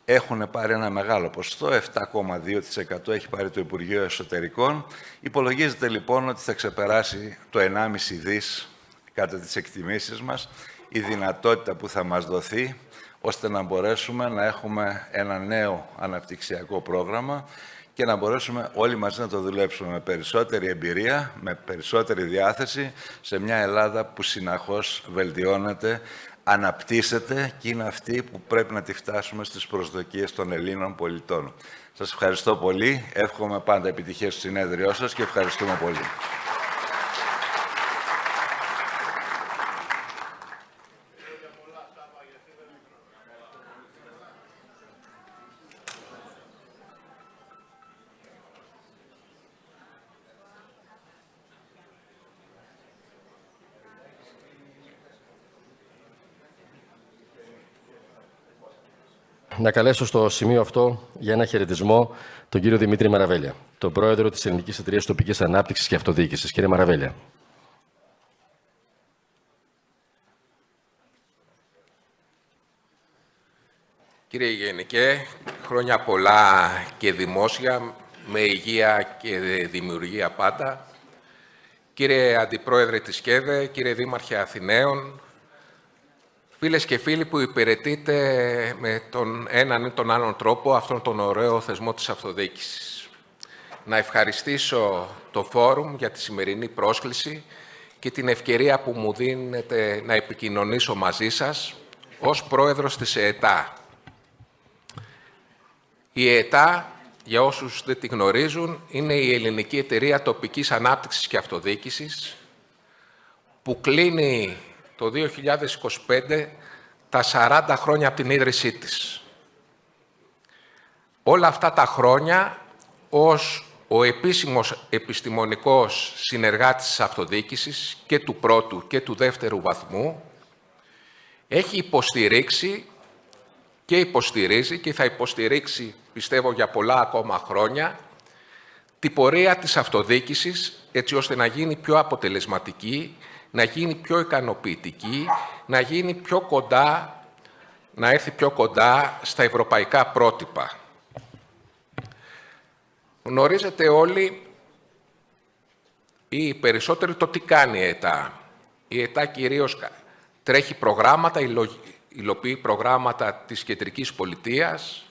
έχουν πάρει ένα μεγάλο ποσοστό, 7,2% έχει πάρει το Υπουργείο Εσωτερικών. Υπολογίζεται λοιπόν ότι θα ξεπεράσει το 1,5 δις κατά τις εκτιμήσεις μας, η δυνατότητα που θα μας δοθεί, ώστε να μπορέσουμε να έχουμε ένα νέο αναπτυξιακό πρόγραμμα και να μπορέσουμε όλοι μαζί να το δουλέψουμε με περισσότερη εμπειρία, με περισσότερη διάθεση, σε μια Ελλάδα που συναχώς βελτιώνεται, αναπτύσσεται και είναι αυτή που πρέπει να τη φτάσουμε στις προσδοκίες των Ελλήνων πολιτών. Σας ευχαριστώ πολύ. Εύχομαι πάντα επιτυχία στο συνέδριό σας και ευχαριστούμε πολύ. Να καλέσω στο σημείο αυτό για ένα χαιρετισμό τον κύριο Δημήτρη Μαραβέλια, τον πρόεδρο της Ελληνικής Εταιρείας Τοπικής Ανάπτυξης και Αυτοδιοίκησης. Κύριε Μαραβέλια. Κύριε Γενικέ, χρόνια πολλά και δημόσια, με υγεία και δημιουργία πάντα. Κύριε Αντιπρόεδρε της ΚΕΔΕ, κύριε Δήμαρχε Αθηναίων, φίλες και φίλοι που υπηρετείτε με τον έναν ή τον άλλον τρόπο αυτόν τον ωραίο θεσμό της αυτοδιοίκησης. Να ευχαριστήσω το Φόρουμ για τη σημερινή πρόσκληση και την ευκαιρία που μου δίνετε να επικοινωνήσω μαζί σας ως πρόεδρος της ΕΕΤΑ. Η ΕΕΤΑ, για όσους δεν τη γνωρίζουν, είναι η Ελληνική Εταιρεία Τοπικής Ανάπτυξης και Αυτοδιοίκησης που κλείνει το 2025 τα 40 χρόνια από την ίδρυσή της. Όλα αυτά τα χρόνια, ως ο επίσημος επιστημονικός συνεργάτης της αυτοδιοίκησης και του πρώτου και του δεύτερου βαθμού, έχει υποστηρίξει και υποστηρίζει και θα υποστηρίξει, πιστεύω, για πολλά ακόμα χρόνια, την πορεία της αυτοδιοίκησης, έτσι ώστε να γίνει πιο αποτελεσματική, να γίνει πιο ικανοποιητική, να γίνει πιο κοντά, να έρθει πιο κοντά στα ευρωπαϊκά πρότυπα. Γνωρίζετε όλοι ή περισσότεροι το τι κάνει η ΕΤΑ. Η ΕΤΑ κυρίως τρέχει προγράμματα, υλοποιεί προγράμματα της κεντρικής πολιτείας,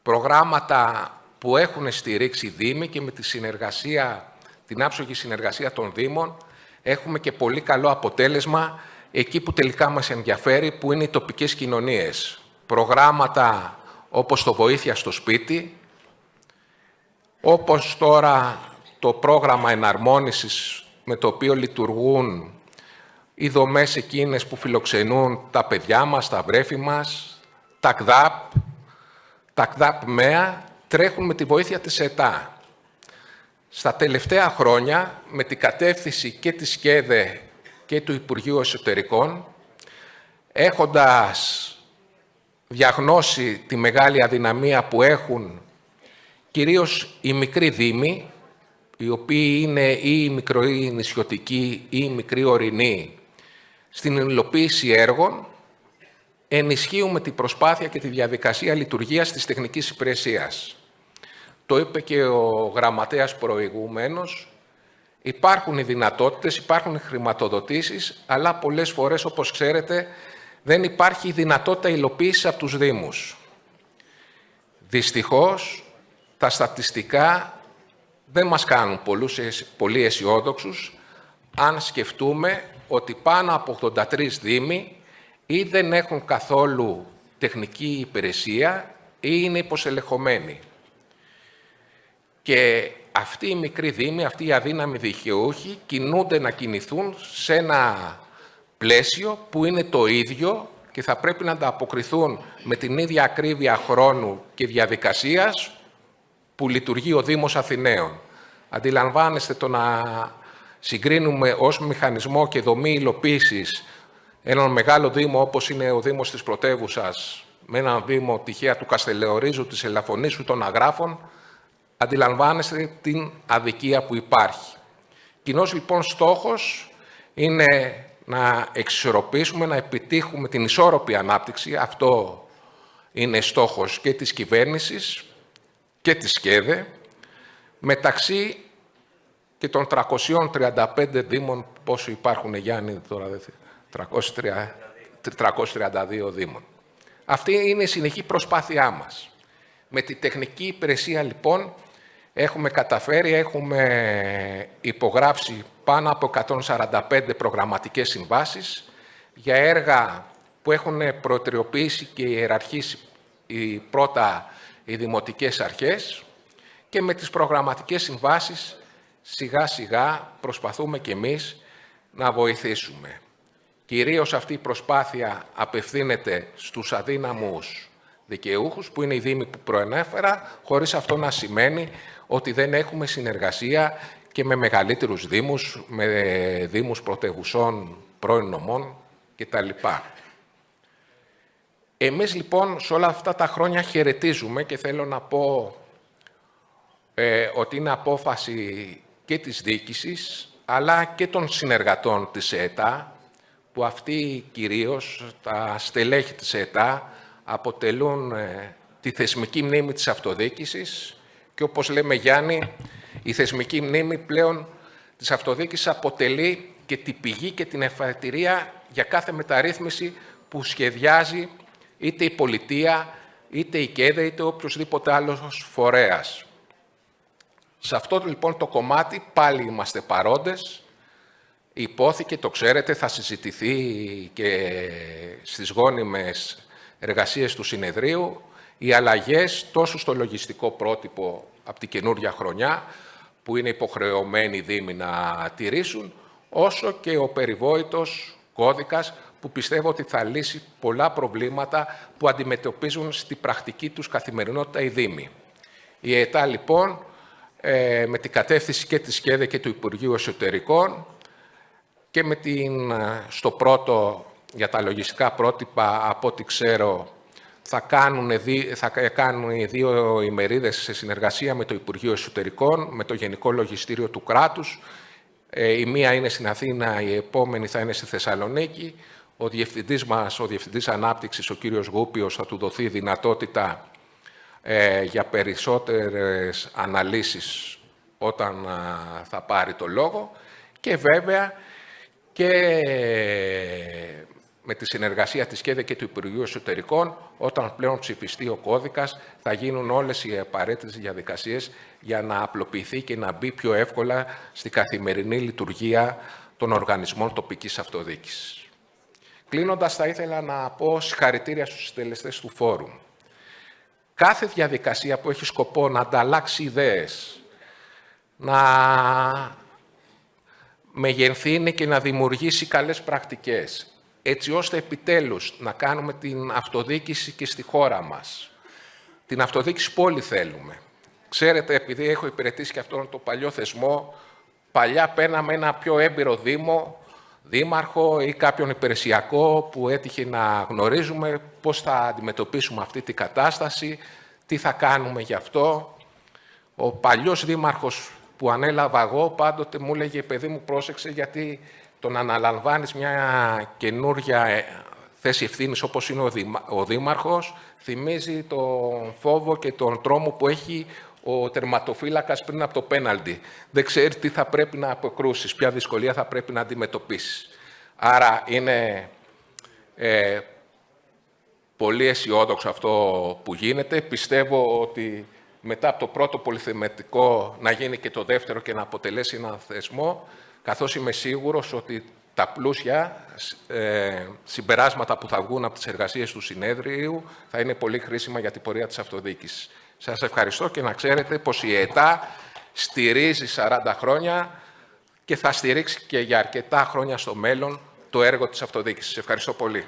προγράμματα που έχουν στηρίξει Δήμοι και με τη συνεργασία, την άψογη συνεργασία των Δήμων, έχουμε και πολύ καλό αποτέλεσμα εκεί που τελικά μας ενδιαφέρει, που είναι οι τοπικές κοινωνίες. Προγράμματα όπως το Βοήθεια στο Σπίτι, όπως τώρα το πρόγραμμα εναρμόνισης με το οποίο λειτουργούν οι δομές εκείνες που φιλοξενούν τα παιδιά μας, τα βρέφη μας, τα ΚΔΑΠ ΜΕΑ, τρέχουν με τη βοήθεια της ΕΤΑ. Στα τελευταία χρόνια, με την κατεύθυνση και της ΚΕΔΕ και του Υπουργείου Εσωτερικών, έχοντας διαγνώσει τη μεγάλη αδυναμία που έχουν κυρίως οι μικροί δήμοι, οι οποίοι είναι ή οι μικροί νησιωτικοί ή οι μικροί ορεινοί, στην υλοποίηση έργων, ενισχύουμε την προσπάθεια και τη διαδικασία λειτουργίας της τεχνικής υπηρεσίας. Το είπε και ο γραμματέας προηγουμένως, υπάρχουν οι δυνατότητες, υπάρχουν οι χρηματοδοτήσεις, αλλά πολλές φορές, όπως ξέρετε, δεν υπάρχει η δυνατότητα υλοποίησης από τους Δήμους. Δυστυχώς, τα στατιστικά δεν μας κάνουν πολύ αισιόδοξους, αν σκεφτούμε ότι πάνω από 83 Δήμοι ή δεν έχουν καθόλου τεχνική υπηρεσία ή είναι υποσελεχωμένοι. Και αυτοί οι μικροί Δήμοι, αυτοί οι αδύναμοι δικαιούχοι κινούνται να κινηθούν σε ένα πλαίσιο που είναι το ίδιο και θα πρέπει να ανταποκριθούν με την ίδια ακρίβεια χρόνου και διαδικασίας που λειτουργεί ο Δήμος Αθηναίων. Αντιλαμβάνεστε το να συγκρίνουμε ως μηχανισμό και δομή υλοποίησης έναν μεγάλο Δήμο όπως είναι ο Δήμος της Πρωτεύουσας με έναν Δήμο τυχαία του Καστελεορίζου, της Ελαφωνήσου, των Αγράφων, αντιλαμβάνεστε την αδικία που υπάρχει. Κοινός λοιπόν στόχος είναι να εξισορροπήσουμε, να επιτύχουμε την ισόρροπη ανάπτυξη. Αυτό είναι στόχος και της κυβέρνησης και της ΣΚΕΔΕ, μεταξύ και των 335 δήμων, πόσο υπάρχουν, Γιάννη, τώρα 332 δήμων. Αυτή είναι η συνεχή προσπάθειά μας. Με τη τεχνική υπηρεσία, λοιπόν, έχουμε καταφέρει, έχουμε υπογράψει πάνω από 145 προγραμματικές συμβάσεις για έργα που έχουν προτεραιοποιήσει και ιεραρχήσει πρώτα οι δημοτικές αρχές, και με τις προγραμματικές συμβάσεις σιγά-σιγά προσπαθούμε κι εμείς να βοηθήσουμε. Κυρίως αυτή η προσπάθεια απευθύνεται στους αδύναμους δικαιούχους, που είναι οι δήμοι που προενέφερα, χωρίς αυτό να σημαίνει ότι δεν έχουμε συνεργασία και με μεγαλύτερους δήμους, με δήμους πρωτευουσών, πρώην νομών κτλ. Εμείς λοιπόν σε όλα αυτά τα χρόνια χαιρετίζουμε, και θέλω να πω ότι είναι απόφαση και της διοίκησης, αλλά και των συνεργατών της ΕΤΑ, που αυτοί κυρίως, τα στελέχη της ΕΤΑ, αποτελούν τη θεσμική μνήμη της αυτοδιοίκησης, και όπως λέμε, Γιάννη, η θεσμική μνήμη πλέον της αυτοδιοίκησης αποτελεί και την πηγή και την εφαρετηρία για κάθε μεταρρύθμιση που σχεδιάζει είτε η πολιτεία, είτε η ΚΕΔΕ, είτε οποιοδήποτε άλλος φορέας. Σε αυτό λοιπόν το κομμάτι πάλι είμαστε παρόντες. Υπόθηκε, το ξέρετε, θα συζητηθεί και στις γόνιμες εργασίες του συνεδρίου, οι αλλαγές τόσο στο λογιστικό πρότυπο από την καινούργια χρονιά, που είναι υποχρεωμένοι οι δήμοι να τηρήσουν, όσο και ο περιβόητος κώδικας, που πιστεύω ότι θα λύσει πολλά προβλήματα που αντιμετωπίζουν στην πρακτική τους καθημερινότητα οι δήμοι. Η ΕΤΑ, λοιπόν, με την κατεύθυνση και της ΚΕΔΕ και του Υπουργείου Εσωτερικών, και με στο πρώτο για τα λογιστικά πρότυπα, από ό,τι ξέρω, θα κάνουν οι 2 ημερίδες σε συνεργασία με το Υπουργείο Εσωτερικών, με το Γενικό Λογιστήριο του Κράτους. Η μία είναι στην Αθήνα, η επόμενη θα είναι στη Θεσσαλονίκη. Ο διευθυντής μας, ο Διευθυντής Ανάπτυξης, ο κύριος Γούπιος, θα του δοθεί δυνατότητα για περισσότερες αναλύσεις όταν θα πάρει το λόγο, και βέβαια και με τη συνεργασία της ΚΕΔΕ και του Υπουργείου Εσωτερικών, όταν πλέον ψηφιστεί ο κώδικας, θα γίνουν όλες οι απαραίτητες διαδικασίες για να απλοποιηθεί και να μπει πιο εύκολα στη καθημερινή λειτουργία των οργανισμών τοπικής αυτοδιοίκησης. Κλείνοντας, θα ήθελα να πω συγχαρητήρια στους συντελεστές του φόρουμ. Κάθε διαδικασία που έχει σκοπό να ανταλλάξει ιδέες, να μεγενθύνει και να δημιουργήσει καλές πρακτικές, έτσι ώστε επιτέλους να κάνουμε την αυτοδιοίκηση και στη χώρα μας. Την αυτοδιοίκηση που όλοι θέλουμε. Ξέρετε, επειδή έχω υπηρετήσει και αυτόν τον παλιό θεσμό, παλιά παίρναμε ένα πιο έμπειρο δήμαρχο ή κάποιον υπηρεσιακό που έτυχε να γνωρίζουμε πώς θα αντιμετωπίσουμε αυτή την κατάσταση, τι θα κάνουμε γι' αυτό. Ο παλιός δήμαρχος που ανέλαβα εγώ πάντοτε μου έλεγε, παιδί μου, πρόσεξε, γιατί τον αναλαμβάνεις μια καινούργια θέση ευθύνης όπως είναι ο δήμαρχος, θυμίζει τον φόβο και τον τρόμο που έχει ο τερματοφύλακας πριν από το πέναλτι. Δεν ξέρει τι θα πρέπει να αποκρούσεις, ποια δυσκολία θα πρέπει να αντιμετωπίσεις. Άρα είναι πολύ αισιόδοξο αυτό που γίνεται. Πιστεύω ότι μετά από το πρώτο πολυθεματικό να γίνει και το δεύτερο και να αποτελέσει ένα θεσμό, καθώς είμαι σίγουρος ότι τα πλούσια συμπεράσματα που θα βγουν από τις εργασίες του συνέδριου θα είναι πολύ χρήσιμα για την πορεία της αυτοδιοίκησης. Σας ευχαριστώ, και να ξέρετε πως η ΕΤΑ στηρίζει 40 χρόνια και θα στηρίξει και για αρκετά χρόνια στο μέλλον το έργο της αυτοδιοίκησης. Ευχαριστώ πολύ.